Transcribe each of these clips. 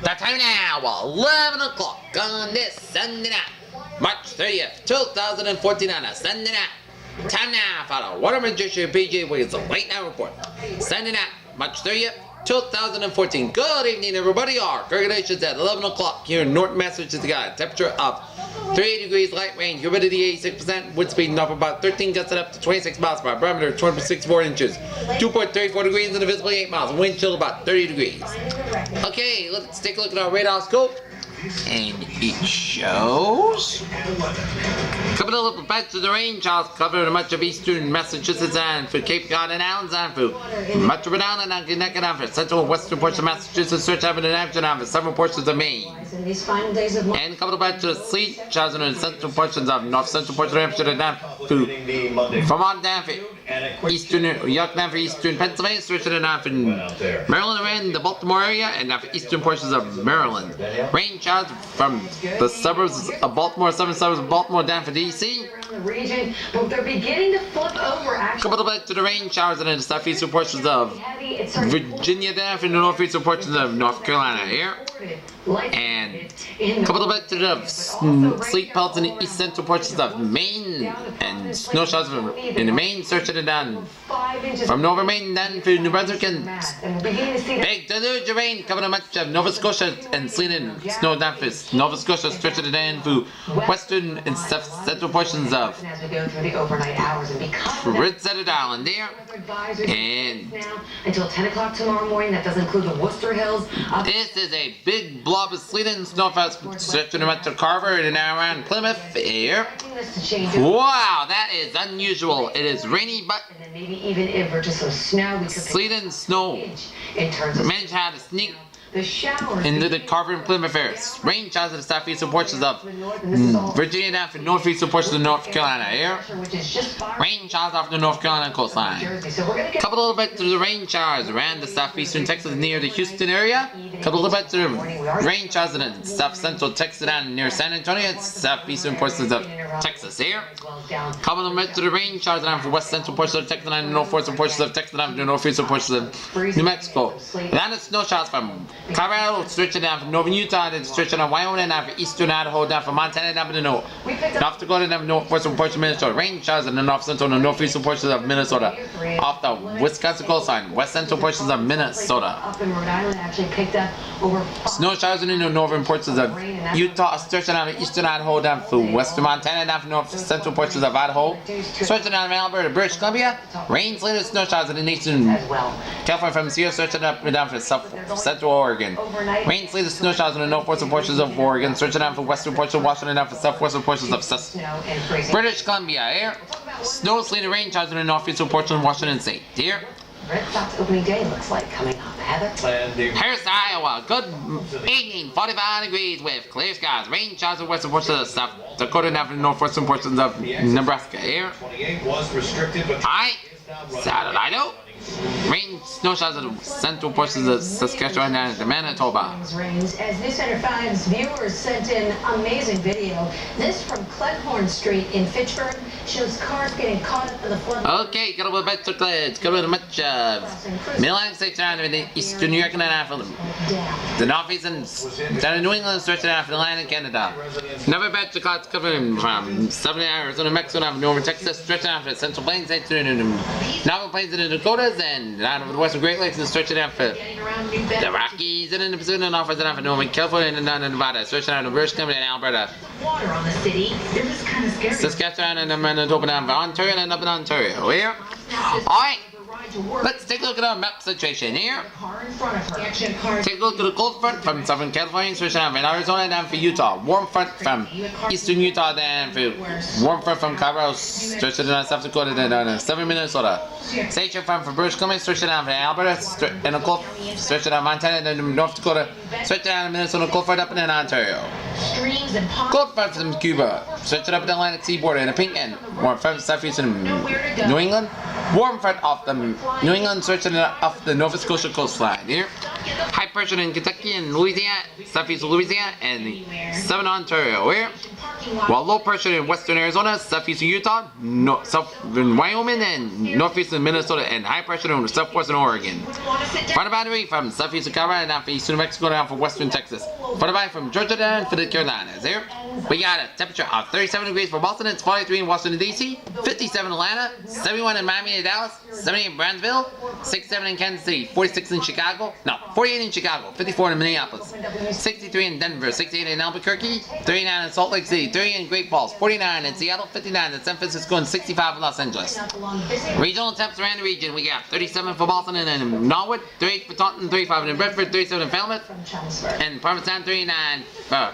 The time now, 11 o'clock on this Sunday night, March 30th, 2014 on a Sunday night. Time now for the Water Magician PJ Wiggins Late Night Report. Sunday night, March 30th, 2014. Good evening, everybody. Our congregations at 11 o'clock here in North Massachusetts. Got a temperature of 38 degrees, light rain, humidity 86%, wind speed up about 13, gusting up to 26 miles per hour, barometer 2.64 inches, 2.34 degrees, and visibility 8 miles, wind chill about 30 degrees. Okay, let's take a look at our radar scope. And it shows coming a little back to the rain showers covering much of eastern Massachusetts and for Cape Cod and Islands and for much of Rhode Island and Connecticut and for central and western portions of Massachusetts, Search Avenue and Hampton and for several portions of Maine. And coming back to the sleet showers in the central portions of north central portions of Hampshire and for Vermont and for eastern New York and for eastern Pennsylvania, Search and for Maryland and the Baltimore area and for eastern portions of Maryland. Rain showers from the suburbs of Baltimore, southern suburbs of Baltimore down for DC. Region, but they're beginning to flip over actually. Couple back to the rain showers in the southeastern portions of Virginia down for the northeastern portions of North Carolina here. And couple back to the sleet pelts in the east central portions of Maine and snow showers in the Maine, searching it down from northern Maine down to New Brunswick and big deluge of rain covering much of Nova Scotia and sleet and snow down for Nova Scotia, stretching it down to western and central portions of Prince Edward Island there. And until 10 o'clock tomorrow morning, that does include the Worcester Hills. This is a big blob of sleet and snowfalls stretching about to Carver and now around Plymouth here. Wow, that is unusual. It is rainy, but maybe even if we're just some snow, sleet and snow. Managed how to sneak the showers into the Carver and Plymouth areas. Rain showers in the southeastern portions of Virginia down for northeastern portions of North Carolina here. Rain showers off the North Carolina coastline. Couple little bit to the rain showers around the southeastern Texas near the Houston area. Couple little bit to the rain showers in the south central Texas down near San Antonio and southeastern portions of Texas here. Couple little bit to the rain showers down for west central portions of Texas and northwestern portions of Texas down for the northeastern portions of New Mexico. And the snow showers from Colorado, stretching down from northern Utah, then stretching on Wyoming, down for eastern Idaho, down from Montana, down to the north. North Dakota, down from northwestern portions of Minnesota. Rain showers in the north central and northeastern portions of Minnesota. Off the Wisconsin coastline, west central portions of Minnesota. Up in Rhode Island, actually picked up over snow showers in the northern portions of Utah, stretching down from eastern Idaho, down for western Montana, down from north central portions of Idaho. Stretching down from Alberta, British Columbia. Rain, sleet, and snow showers in the nation. California from Sierra, stretching up and down for central Oregon. Rain, sleet, and snow showers in the northwestern portions of Oregon, stretching down for western portions of Washington, down for southwestern portions of British Columbia here. Snow, sleet, and rain showers in the northeastern portions of Washington State here. Red Sox opening day looks like coming up. Heather? Here's Iowa. Good evening. 45 degrees with clear skies. Rain showers in western portions of South Dakota and the northwestern portions of Nebraska here. Alright. Saturday. Rain, snow showers in the central portions of Saskatchewan and Manitoba. As News Center 5's viewers sent in amazing video. This from Cleghorn Street in Fitchburg shows cars getting caught up in the flood. Okay, got a little bit to Cleghorn. Got a little much Middle States around in the eastern New York and the northeast and down in New England, stretching out from the land in Canada. Another batch of clouds covering from southern Arizona, Mexico, and northern Texas, stretching out from the Central Plains, Navajo Plains, and the Dakotas, and down over the western Great Lakes, and stretching out for the Rockies, and in the Pacific, and off and northern California, and down in Nevada, stretching out to British Columbia and Alberta. Water on the city. It was kind of scary. Saskatchewan and Manitoba down for Ontario and up in Ontario here. Alright. Let's take a look at our map situation here. Take a look at the cold front from southern California, stretching out from Arizona down for Utah. Warm front from eastern Utah down for warm front from Colorado, stretching down South Dakota down to southern Minnesota. Station front from British Columbia, stretching down from Alberta and a cold, stretching down Montana down to North Dakota, stretching down Minnesota, cold front up in Ontario. Cold front from Cuba, stretching up the Atlantic seaboard and a pink end. Warm front southeastern New England. Warm front off the New England section off the Nova Scotia coastline here. High pressure in Kentucky and Louisiana, southeast Louisiana, and southern Ontario here. While low pressure in western Arizona, southeast Utah, southern Wyoming, and northeastern Minnesota, and high pressure in southwestern Oregon. Front of boundary from southeastern Colorado down for eastern New Mexico down for western Texas. Front of boundary from Georgia down for the Carolinas here. We got a temperature of 37 degrees for Boston, it's 43 in Washington D.C., 57 in Atlanta, 71 in Miami and Dallas, 78 in Brownsville, 67 in Kansas City, 46 in Chicago, 48 in Chicago, 54 in Minneapolis, 63 in Denver, 68 in Albuquerque, 39 in Salt Lake City, 30 in Great Falls, 49 in Seattle, 59 in San Francisco, and 65 in Los Angeles. Regional temps around the region, we got 37 for Boston and Norwood, 38 for Taunton, 35 in Brentford, 37 in Falmouth, and Parmesan, 39 for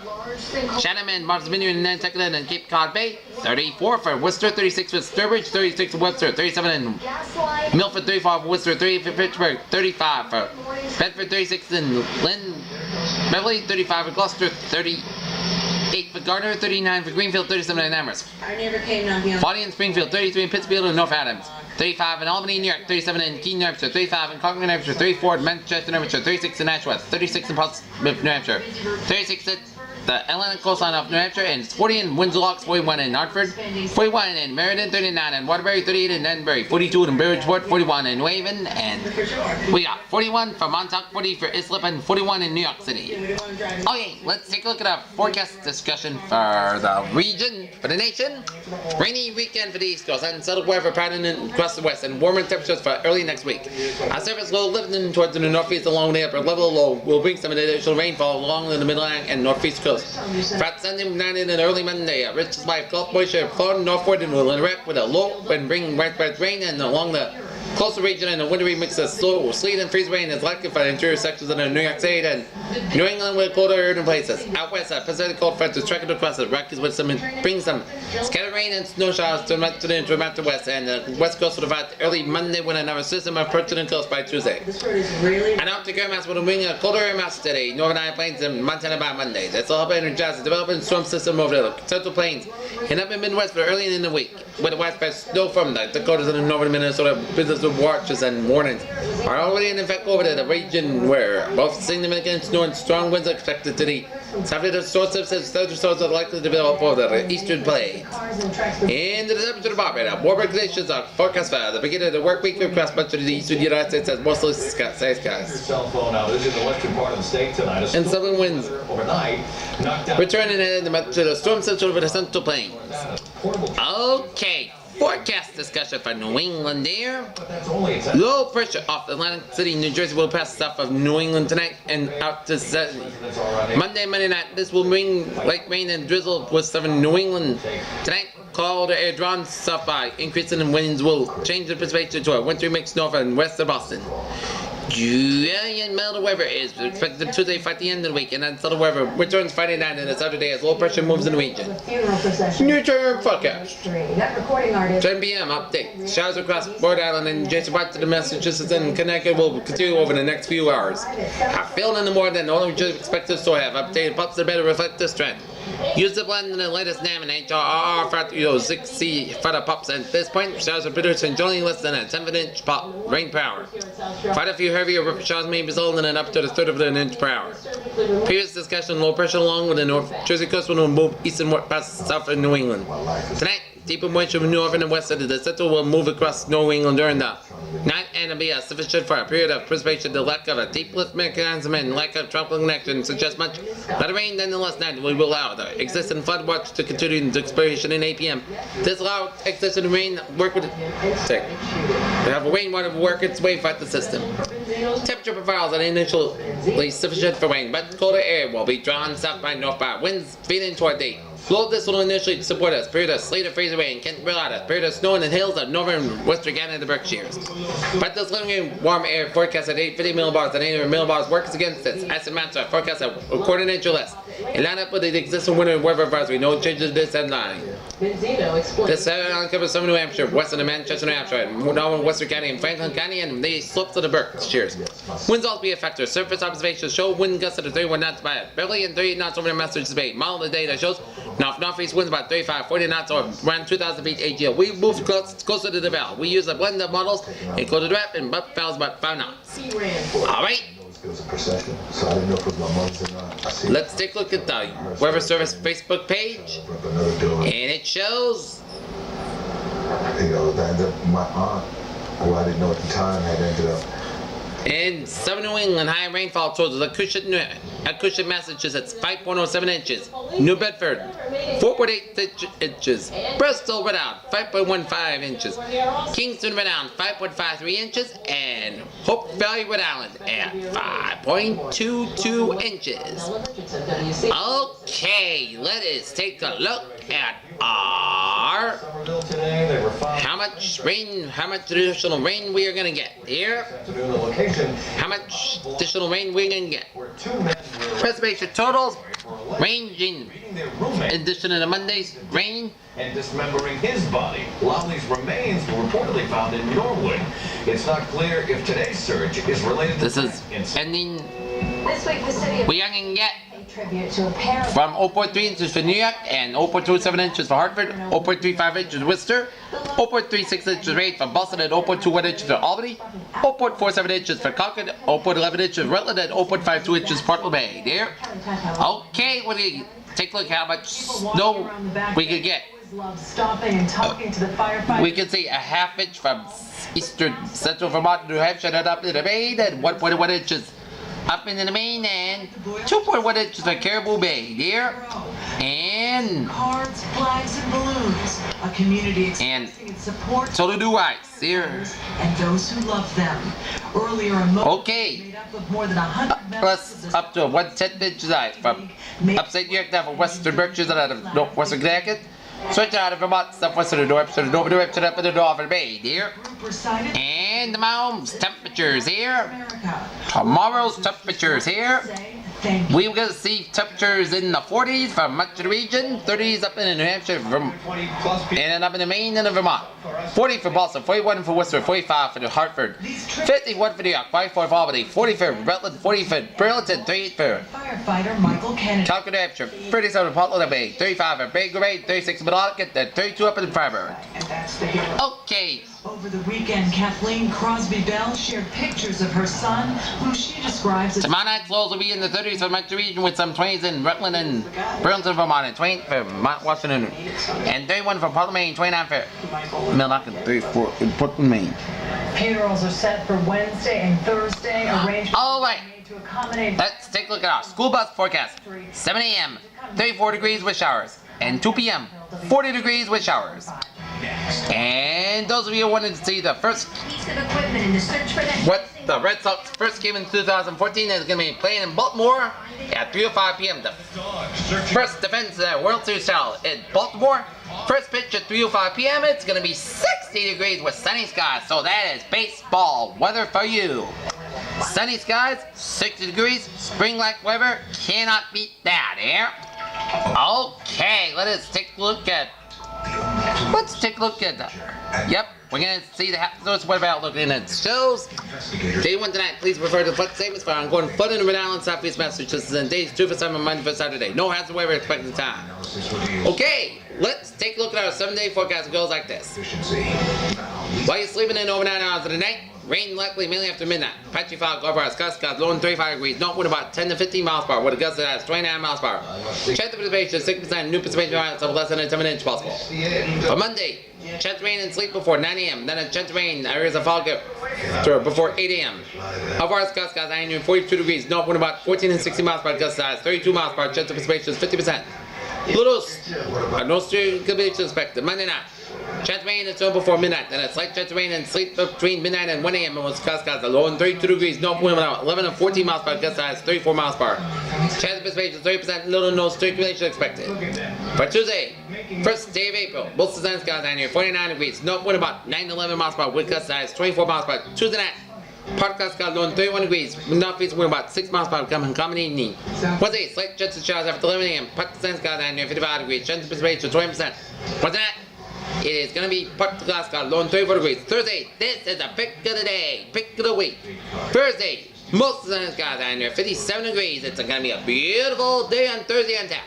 Chatham and Martha's Vineyard and Nantucket and Cape Cod Bay, 34 for Worcester, 36 for Sturbridge, 36 for Webster, 37 in Milford, 35 for Worcester, 30 for Pittsburgh, 35 for Bedford, 36 in Lynn, Beverly, 35 for Gloucester, 38 for Gardner, 39 for Greenfield, 37 in Amherst. 40 in Springfield, 33 in Pittsfield and North Adams, 35 in Albany, New York, 37 in Keene, New Hampshire, 35 in Concord, New Hampshire, 34 in Manchester, New Hampshire, 36 in Nashua, 36 in Portsmouth, New Hampshire, 36 at the Atlantic coastline of New Hampshire, and 40 in Windsor Locks, 41 in Hartford, 41 in Meriden, 39 in Waterbury, 38 in Edinburgh, 42 in Bridgeport, 41 in Waven, and we got 41 for Montauk, 40 for Islip, and 41 in New York City. Okay, let's take a look at our forecast discussion for the region, for the nation. Rainy weekend for the East Coast, unsettled weather pattern across the West, and warmer temperatures for early next week. Our surface low lifting towards the northeast along the upper level low will bring some additional rainfall along the Midland and northeast coast. Fat Sunday night and early Monday, a rich supply of Gulf moisture flowing northward and will interact with a low and bring widespread rain, and along the coastal region and a wintry mix of slow sleet and freeze rain is likely for the interior sections of the New York State and New England with colder urban places. Out west, a Pacific cold front is tracking across the Rockies with bring some scattered rain and snow showers to the west, and the west coast will provide early Monday with another system approaching the coast by Tuesday. An Arctic air mass will bring a colder air mass today, northern High Plains and Montana by Monday. This will help energize the developing storm system over the Central Plains and up in Midwest for early in the week, with the widespread snow from the Dakotas and the northern Minnesota. Business watches and warnings are already in effect over the region, where both significant snow and strong winds are expected today. Southern sources and southern sources are likely to develop over the eastern plains. In the temperature barometer, warmer conditions are forecast for the beginning of the work week across much of the eastern United States as mostly sky skies. And southern winds returning in to the storm center over the Central Plains. Okay. Forecast discussion for New England there. Low pressure off Atlantic City, New Jersey will pass south of New England tonight and out to Monday night. This will bring light rain and drizzle with southern New England tonight. Cold air drawn south by increasing in winds will change the precipitation to a wintry mix north and west of Boston. Dry and mild weather is expected Tuesday at the end of the week, and then settled weather returns Friday night and Saturday as low pressure moves in the region. New term forecast. 10 p.m. update. Showers across Rhode Island and adjacent parts of the Massachusetts and Connecticut will continue over the next few hours. Have filled in the more than all expected, so have updated pups to better reflect this trend. Use the blend in the latest name and HRR for 6C for the pups. At this point, showers are producing generally less than a 10-inch pop rain per hour. Quite a few heavier showers may result in up to a third of an inch per hour. Previous discussion, low pressure along with the North Jersey coast will move east and past south of New England. Tonight, deeper moisture from north and west of the central will move across New England during the night and will be sufficient for a period of precipitation. The lack of a deep lift mechanism and lack of tropical connection suggest much better rain than the last night will allow the existing flood watch to continue into expiration in 8 p.m. This allows existing rain work with have rainwater work its way throughout the system. Temperature profiles are initially sufficient for rain, but colder air will be drawn south by north by winds feeding toward the Flow this will initially support a period of sleet or freeze rain, Kent Berlada, period of snow in the hills of northern western Canada and the Berkshires. But this lingering warm air forecast at 850 millibars and 800 millibars works against this. As a matter, forecast at a quarter inch or less. In line up with the existing winter weather advisory, no changes to this headline. This headline covers some New Hampshire, western of Manchester, New Hampshire, and northern Western County and Franklin County, and the slopes of the Berkshires. Winds also be a factor. Surface observations show wind gusts of 31 knots by Beverly and 38 knots over the Massachusetts Bay. Model of the data shows Now, if northeast winds about 35, 40 knots or around 2,000 feet AGL, we move closer to the bell. We use a blend of models and close the draft and butt valves about 5 knots. Alright. Let's take a look at the Weather Service Facebook page. And it shows. You know, that my aunt, who I didn't know at the time, had ended up. In southern New England, high rainfall totals Acushnet, Massachusetts, 5.07 inches. New Bedford, 4.8 inches. Bristol, Rhode Island, 5.15 inches. Kingston, Rhode Island, 5.53 inches. And Hope Valley, Rhode Island, at 5.22 inches. Okay, let us take a look at our how much additional rain we are gonna get here. How much additional rain we're gonna get. Precipitation totals ranging in addition to the Monday's rain. And dismembering his body. Lolly's remains were reportedly found in Norwood. It's not clear if today's surge is related to this is ending. This week, the city of We are gonna get tribute to a pair of from 0.3 inches for New York and 0.27 inches for Hartford, 0.35 inches for Worcester, 0.36 inches rain for Boston, and 0.21 inches for Albany, 0.47 inches for Concord, 0.11 inches for Rutland, and 0.52 inches for Portland Bay. There. Okay, we're gonna take a look at how much snow we could get. stopping and talking to the firefighters. We can see a half inch from eastern central Vermont, New Hampshire, and up in the Maine, and 1.1 inches up in the Maine, and 2.1 inches for Caribou Bay there. And cards, flags, and balloons. A community expressing its support so do ice here. and those who love them. Earlier, a Okay. made up of more than 100 members of Plus the up to 1/10 inches ice from upstate New York down from western Berkshire out of northwestern Connecticut. Switch out of Vermont, southwestern New Hampshire, Nova New Hampshire, up in the Northern Bay there. group recited And tomorrow's temperatures here. America. Tomorrow's temperatures here. Say thank you. We're going to see temperatures in the 40s for much of the region, 30s up in New Hampshire, and then up in the Maine and the Vermont. 40 for Boston, 41 for Worcester, 45 for New Hartford, 51 for New York, 54 for Albany, 40 for Rutland, 40 for Burlington, 38 for Firefighter Michael Kennedy. Concord, New Hampshire, 37 for Portland Bay, 35 for Bangor Bay, 36 for Midlothian, and 32 up in Freiburg. And that's the hero. Okay. Over the weekend, Kathleen Crosby Bell shared pictures of her son, who she describes as Tomorrow night's lows will be in the 30s for much of the region with some 20s in Rutland and Burlington, Vermont, and 20 for Mount Washington, and 31 for Portland, Maine, 29 for Milwaukee, 34 in Portland, Maine. Funerals are set for Wednesday and Thursday. Arrangements All right. made to accommodate. Let's take a look at our school bus forecast. 7 a.m., 34 degrees with showers. And 2 p.m., 40 degrees with showers. And those of you who wanted to see the first, Piece of equipment in the search for that. what the Red Sox first game in 2014 is going to be playing in Baltimore at 3:05 p.m. The first defense World Series title in Baltimore. First pitch at 3:05 p.m. It's going to be 60 degrees with sunny skies. So that is baseball weather for you. Sunny skies, 60 degrees, spring-like weather. Cannot beat that, eh? Okay, let us take a look at. Let's take a look at that. Yep, we're gonna see the notice weather outlook and it shows. Day 1 tonight, please refer to the flood statements for ongoing flood in Rhode Island, Southeast Massachusetts, and days 2 for Sunday, Monday for Saturday. No hazard weather expected time. Okay, let's take a look at our 7-day forecast. It goes like this. While you're sleeping in overnight hours of the night, rain likely mainly after midnight. Patchy fog over our skies, low in 35 degrees. Don't wind about 10 to 15 miles per hour with a gust that has 29 miles per hour. Chance of precipitation 6%. New precipitation amounts of less than a 10 inch possible. For Monday, chance of rain and sleep before 9 a.m. Then a chance of rain areas of fog before 8 a.m. Over our skies, 42 degrees. Don't wind about 14 and 60 miles per hour. Gust size 32 miles per hour. Chance of precipitation is 50%. No precipitation expected. Monday night. Chance of rain until before midnight, then a slight chance of rain and sleep between midnight and 1 a.m. and was gust low in 32 degrees, no wind about 11 and 14 miles per hour, gust size 34 miles per hour. Chance of precipitation 30%, little to no circulation expected. For Tuesday, first day of April, most of the sun skies near 49 degrees, no wind about 9 to 11 miles per hour, with gust size 24 miles per hour. Tuesday night, part gust low in 31 degrees, northeast wind about 6 miles per hour, common evening. Wednesday, slight chance of showers after 11 a.m., part sun skies near 55 degrees, chance of precipitation 20%. Wednesday night, it is going to be part of Glasgow, low in 34 degrees. Thursday, this is the pick of the day, pick of the week. Thursday, most of the sun skies are near 57 degrees. It's going to be a beautiful day on Thursday on tap.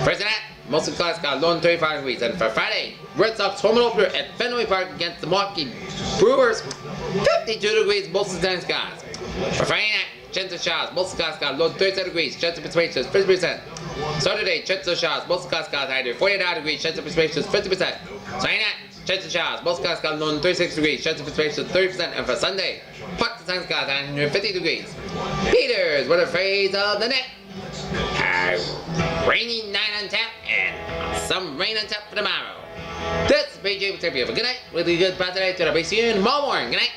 Thursday night, mostly cloudy skies, low and 35 degrees. And for Friday, Red Sox home opener at Fenway Park against the Milwaukee Brewers, 52 degrees, mostly sunny skies. For Friday night, chance of showers, mostly cloudy skies, low and 37 degrees, chance of precipitation is 50%. Saturday, chance of showers, mostly cloudy skies, high to 49 degrees, chance of precipitation is 50%. Sunday night, chance of showers, mostly cloudy skies, low and 36 degrees, chance of precipitation is 30%. And for Sunday, partly sunny skies, 150 degrees. Peters, what a phrase of the night. Rainy night on tap and some rain on tap for tomorrow. This is PJ with you. Have a good night. Really good part today. See you tomorrow morning. Good night.